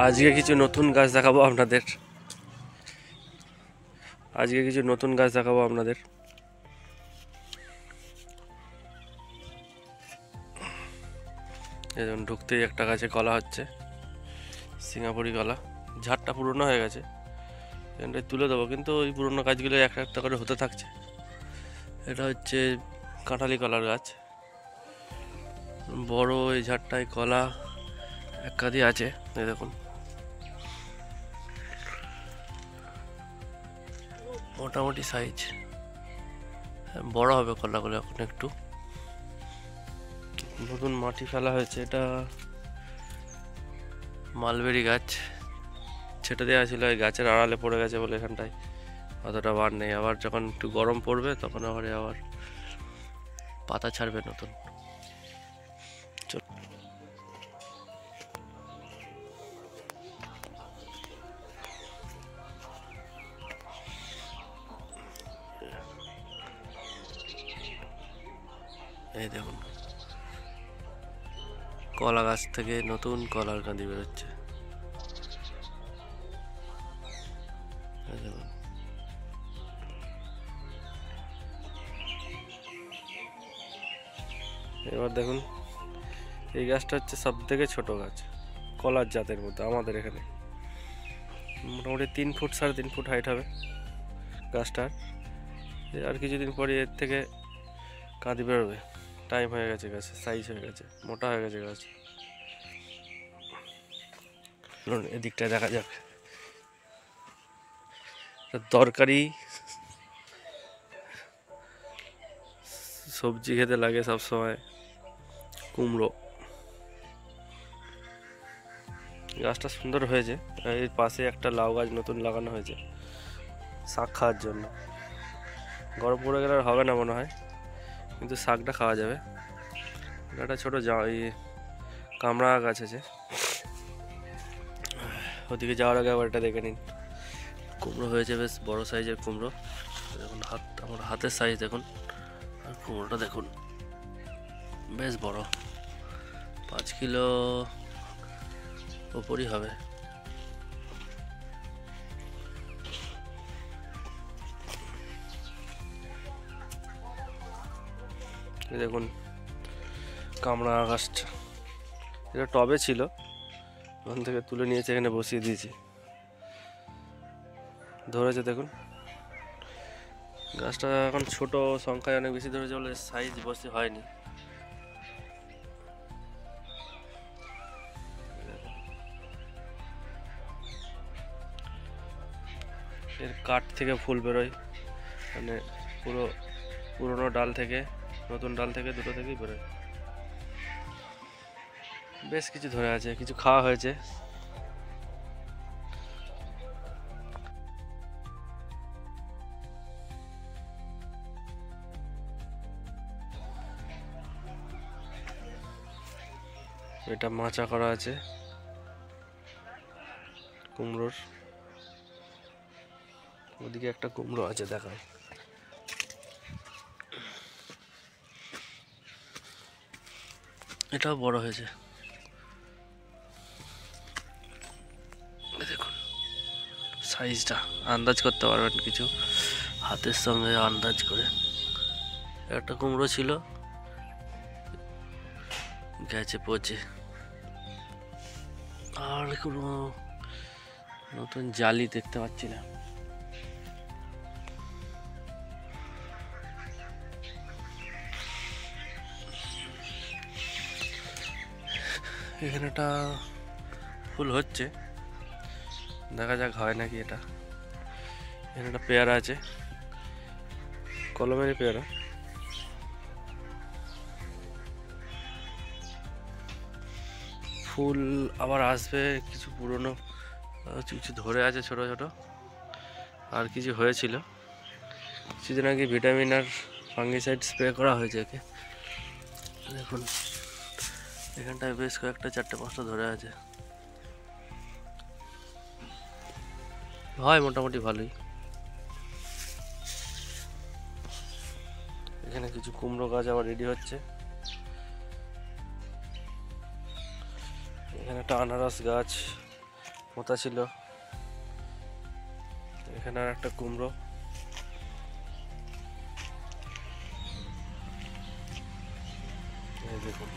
আজকে কিছু নতুন গাছ দেখাবো আপনাদের। এখন ঢুকতেই একটা গাছে কলা হচ্ছে, সিঙ্গাপুরি কলা। ঝাড়টা পুরনো হয়ে গেছে, এখানটায় তুলে দেবো, কিন্তু ওই পুরনো গাছগুলো একটা একটা করে হতে থাকছে। এটা হচ্ছে কাঁঠালি কলার গাছ, বড়। এই ঝাড়টায় কলা একাধিক আছে, এই দেখুন, মোটামুটি সাইজ, বড় হবে কলাগুলো এখন একটু। নতুন মাটি ফেলা হয়েছে, এটা মালবেরি গাছ, ছেটে দেওয়া ছিল, এই গাছের আড়ালে পড়ে গেছে বলে এখানটায় অতটা বার নেই। আবার যখন একটু গরম পড়বে তখন আবার পাতা ছাড়বে নতুন। এই দেখুন, কলা গাছ থেকে নতুন কলার কাঁদি বেরোচ্ছে। এবার দেখুন, এই গাছটা হচ্ছে সব থেকে ছোট গাছ কলার জাতের মধ্যে আমাদের এখানে। মোটামুটি 3 ফুট 3.5 ফুট হাইট হবে গাছটার। আর কিছুদিন পরে এর থেকে কাঁদি বেরোবে। টাইম হয়ে গেছে, গাছের সাইজ হয়ে গেছে, মোটা হয়ে গেছে গাছ। এদিকটা দেখা যাক। তরকারি সবজি খেতে লাগে সব সময় কুমড়ো। গাছটা সুন্দর হয়েছে। এর পাশে একটা লাউ গাছ নতুন লাগানো হয়েছে শাক খাওয়ার জন্য। গরম পড়ে গেলে আর হবে না মনে হয়, কিন্তু শাকটা খাওয়া যাবে। একটা ছোটো কামড়া গাছ আছে, ওদিকে যাওয়ার আগে আবার এটা দেখে নিন। কুমড়ো হয়েছে, বেশ বড় সাইজের কুমড়ো। দেখুন, আমার হাতের সাইজ দেখুন, আর কুমড়োটা দেখুন, বেশ বড়, 5 কিলো ওপরই হবে। দেখুন কামড়া গাছটা, এটা টবে ছিল, ওখান থেকে তুলে নিয়েছে, এখানে বসিয়ে দিয়েছি, ধরেছে দেখুন। গাছটা এখন ছোট, সংখ্যায় অনেক বেশি ধরেছে বলে সাইজ বসে হয়নি। এর কাঠ থেকে ফুল বেরোয়, মানে পুরোনো ডাল থেকে, নতুন ডাল থেকে, দুটো থেকেই বেরোয়। বেশ কিছু ধরে আছে, কিছু খাওয়া হয়েছে। এটা মাচা করা আছে কুমড়োর, ওদিকে একটা কুমড়ো আছে দেখায়। এটাও বড় হয়েছে, দেখুন সাইজটা, আন্দাজ করতে পারবেন কিছু হাতের সঙ্গে আন্দাজ করে। একটা কুমড়ো ছিল, গেছে পচে। আর কোনো নতুন জালি দেখতে পাচ্ছি না। এখানে একটা ফুল হচ্ছে, দেখা যাক হয় নাকি এটা। এখানে একটা পেয়ারা আছে, কলমের পেয়ারা। ফুল আবার আসবে, কিছু পুরনো, কিছু ধরে আছে ছোট ছোট, আর কিছু হয়েছিল। কিছুদিন আগে ভিটামিন আর ফাঙ্গিসাইড স্প্রে করা হয়েছে একে। দেখুন এখানটায় বেশ কয়েকটা 4-5টা ধরে আছে, হয় মোটামুটি ভালোই। এখানে কিছু কুমড়ো গাছ আবার রেডি হচ্ছে। এখানে একটা আনারস গাছ পোঁতা ছিল। এখানে আর একটা কুমড়ো, এই দেখুন।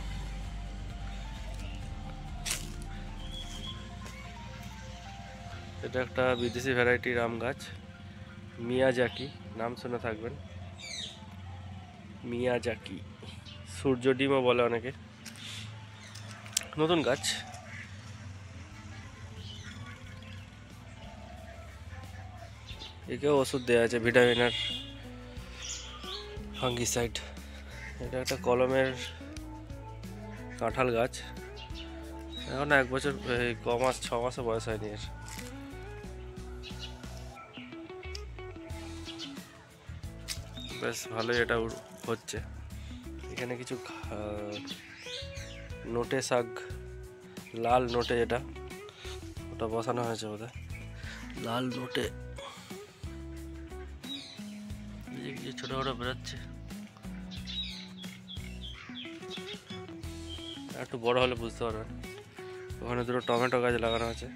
এটা একটা বিদেশি ভ্যারাইটির আম গাছ, মিয়াজাকি, নাম শুনে থাকবেন, মিয়াজাকি, সূর্য ডিমও বলে অনেকে। নতুন গাছ। একেও ওষুধ দেওয়া আছে, ভিটামিন আর ফাঙ্গিসাইড। এটা একটা কলমের কাঁঠাল গাছ, এখন 1 বছর কমাস 6 মাসও বয়স হয়নি এর। বেশ ভালোই এটা হচ্ছে। এখানে কিছু নোটে শাক, লাল নোটে, যেটা ওটা বসানো হয়েছে বোধহয়, লাল নোটে। কিছু ছোটো ছোটো বেরোচ্ছে, একটু বড় হলে বুঝতে পারবেন। ওখানে দুটো টমেটো গাছ লাগানো আছে।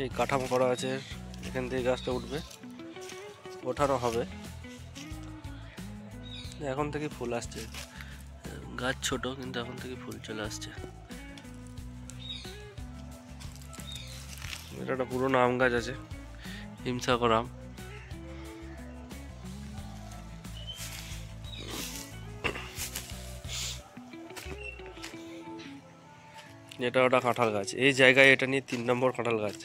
এই কাঠামো করা আছে, এখান থেকে গাছটা উঠবে, ওঠানো হবে। এখন থেকে ফুল আসছে, গাছ ছোট কিন্তু এখন থেকে ফুল চলে আসছে। এটা একটা পুরোনো আম গাছ আছে, হিমসাগর আম। এটা ওটা কাঁঠাল গাছ, এই জায়গায় এটা নিয়ে 3 নম্বর কাঁঠাল গাছ।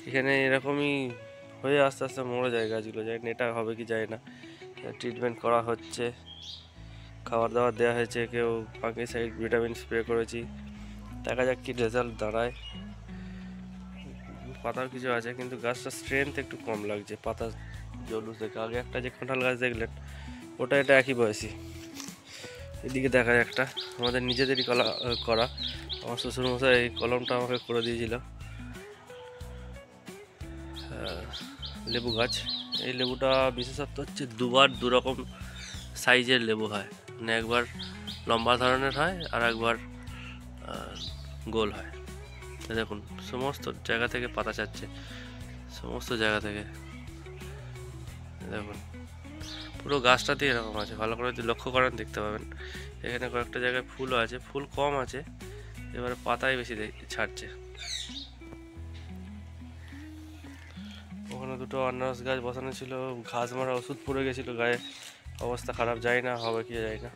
এখানে এরকমই হয়ে আস্তে আস্তে মরে যায় গাছগুলো, যায় না এটা হবে কি যায় না। ট্রিটমেন্ট করা হচ্ছে, খাবার দাবার দেওয়া হয়েছে, কেউ ফাঙ্গিসাইড ভিটামিন স্প্রে করেছি, দেখা যাক কি রেজাল্ট দাঁড়ায়। পাতাও কিছু আছে কিন্তু গাছটার স্ট্রেংথ একটু কম লাগছে, পাতা জলুস দেখে। আগে একটা যে কাঁঠাল গাছ দেখলেন ওটা এটা একই বয়সী। এদিকে দেখা যায় একটা আমাদের নিজেদেরই করা, আমার শ্বশুরমশাই এই কলমটা আমাকে করে দিয়েছিল। লেবু গাছ, এই লেবুটা বিশেষত্ব হচ্ছে দুবার 2 রকম সাইজের লেবু হয়, মানে একবার লম্বা ধরনের হয় আর একবার গোল হয়। দেখুন সমস্ত জায়গা থেকে পাতা চাচ্ছে, সমস্ত জায়গা থেকে দেখুন পুরো গাছটাতে এরকম আছে। ভালো করে যদি লক্ষ্য করেন দেখতে পাবেন। এখানে কয়েকটা জায়গায় ফুলও আছে, ফুল কম আছে, এবারে পাতাই বেশি ছাড়ছে। ওখানে দুটো আনারস গাছ বসানো ছিল, ঘাস মারা ওষুধ পড়ে গেছিলো গায়ে, অবস্থা খারাপ, যায় না হবে কি যায় না।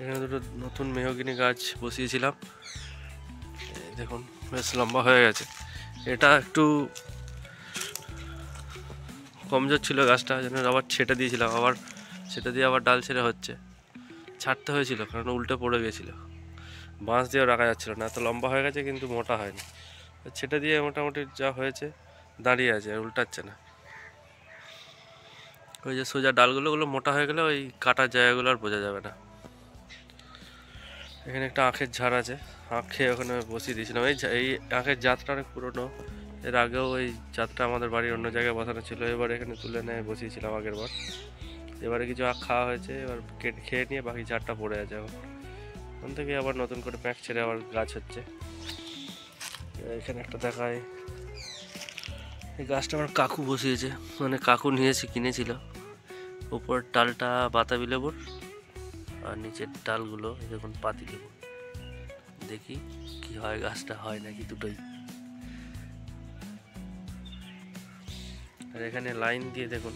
এখানে দুটো নতুন মেহগিনি গাছ বসিয়েছিলাম, দেখুন বেশ লম্বা হয়ে গেছে। এটা একটু কমজোর ছিল গাছটা, যেন আবার ছেটে দিয়েছিলাম, আবার সেটা দিয়ে আবার ডাল ছেড়ে হচ্ছে। ছাড়তে হয়েছিল কারণ উল্টে পড়ে গেছিল, বাঁশ দিয়েও রাখা যাচ্ছিল না, এত লম্বা হয়ে গেছে কিন্তু মোটা হয়নি। ছেটে দিয়ে মোটামুটি যা হয়েছে দাঁড়িয়ে আছে, আর উল্টাচ্ছে না। ওই যে সোজা ডালগুলো মোটা হয়ে গেলে ওই কাটার জায়গাগুলো আর বোঝা যাবে না। এখানে একটা আখের ঝাড় আছে, আখে ওখানে বসিয়ে দিয়েছিলাম। এই আখের জাতটা অনেক পুরোনো, এর আগেও ওই জাতটা আমাদের বাড়ির অন্য জায়গায় বসানো ছিল, এবার এখানে তুলে নিয়ে বসিয়েছিলাম আগের বার। এবারে কিছু আখ খাওয়া হয়েছে, এবার খেয়ে নিয়ে বাকি ঝাড়টা পড়ে আছে। ওখান থেকে আবার নতুন করে প্যাক ছেড়ে আবার গাছ হচ্ছে। এখানে একটা দেখায়, এই গাছটা আমার কাকু বসিয়েছে, মানে কাকু কিনেছিল। উপর ডালটা বাতাবি লেবুর আর নিচের ডালগুলো দেখুন পাতি লেবু। দেখি কি হয়, গাছটা হয় নাকি দুটোই। আর এখানে লাইন দিয়ে দেখুন,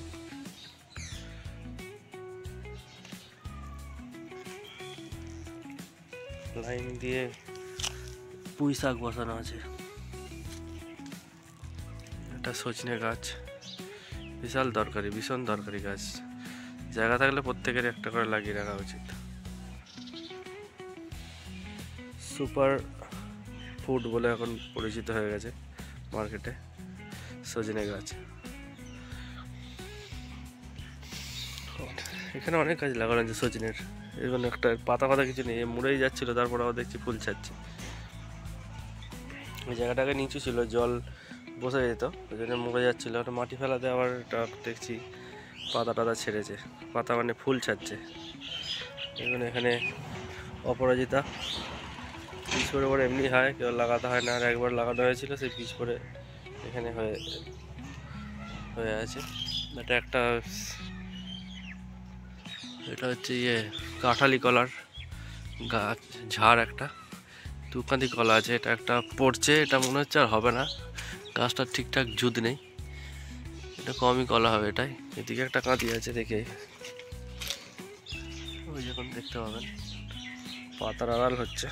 লাইন দিয়ে পুঁই শাক বসানো আছে। এটা সজনে গাছ, বিশাল দরকারি, ভীষণ দরকারি গাছ। জায়গা থাকলে প্রত্যেকের একটা করে লাগিয়ে রাখা উচিত। সুপার ফুড বলে এখন পরিচিত হয়ে গেছে মার্কেটে সজনে গাছ। এখানে অনেক গাছ লাগানো আছে সজনের, এখানে একটা পাতা কিছু নেই, মুড়েই যাচ্ছিল, তারপর আবার দেখছি ফুল ছাড়ছে। ওই জায়গাটাকে নিচু ছিল, জল বসে যেত, ওই জন্য মরে যাচ্ছিলো। ওটা মাটি ফেলাতে আবার দেখছি পাতা টাতা ছেড়েছে, পাতা মানে ফুল ছাড়ছে। দেখুন এখানে অপরাজিতা পিচ পরে পরে এমনি হয়, কেউ লাগাতে হয় না। আর একবার লাগানো হয়েছিল, সেই পিচ পরে এখানে হয়ে আছে। এটা হচ্ছে কাঁঠালি কলার গাছ, ঝাড় একটা দুখানি কলা আছে। এটা একটা পড়ছে, এটা মনে হচ্ছে আর হবে না, গাছটা ঠিকঠাক জুদ নেই, এটা কমই কলা হবে এটাই। এদিকে একটা কাঁদি আছে, দেখে ওই যখন দেখতে পাবেন পাতার আড়াল হচ্ছে।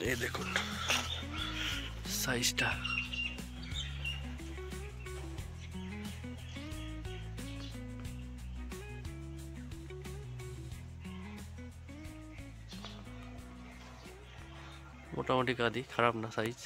এই দেখুন সাইজটা, মোটামুটি কাঁদি, খারাপ না সাইজ।